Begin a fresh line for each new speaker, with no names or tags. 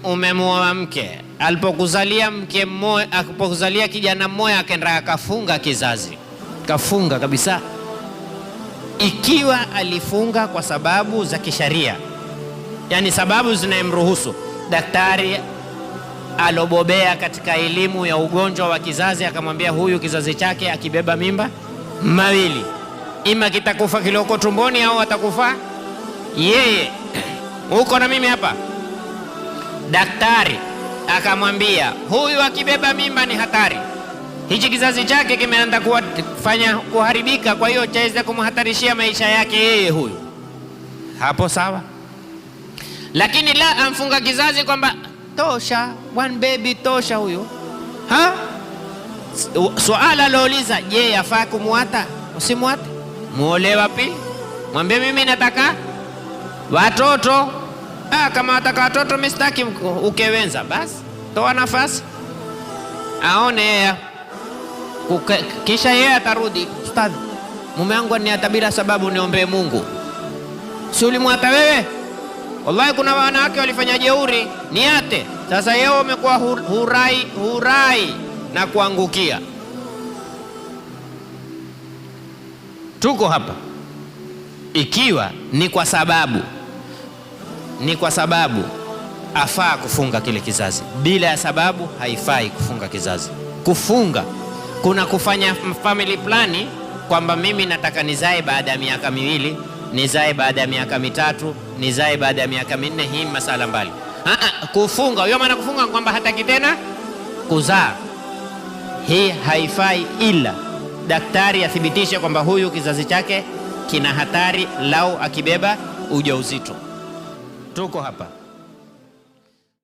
Umemuoa mke, alipokuzalia kijana mmoja akaenda akafunga kizazi, kafunga kabisa. Ikiwa alifunga kwa sababu za kisharia, yani sababu zinayemruhusu, daktari alobobea katika elimu ya ugonjwa wa kizazi akamwambia huyu kizazi chake akibeba mimba mawili, ima kitakufa kiloko tumboni au atakufa yeye. Uko na mimi hapa. Daktari akamwambia huyu akibeba mimba ni hatari, hichi kizazi chake kimeanza kuharibika, kwa hiyo chaweza kumhatarishia maisha yake yeye huyu. Hapo sawa. Lakini la, amfunga kizazi kwamba tosha, one baby tosha huyu. Swala louliza, je, yafaa kumwata? Usimwate, muolewa wapi? Mwambie mimi nataka watoto. Kama wataka watoto mistaki ukewenza, basi toa nafasi aone yeye, kisha yeye atarudi, ustadhi, mume wangu aniata bila sababu, niombe Mungu. Si ulimwata wewe? Wallahi kuna wanawake walifanya jeuri, niate. Sasa yeye umekuwa hurai na kuangukia. Tuko hapa ikiwa ni kwa sababu afaa kufunga kile kizazi. Bila ya sababu haifai kufunga kizazi. Kufunga kuna kufanya family plani, kwamba mimi nataka nizae baada ya miaka miwili, nizae baada ya miaka mitatu, nizae baada ya miaka minne. Hii masala mbali. Kufunga, hiyo maana kufunga kwamba hataki tena kuzaa, hii haifai, ila daktari athibitishe kwamba huyu kizazi chake kina hatari lau akibeba ujauzito. Tuko hapa.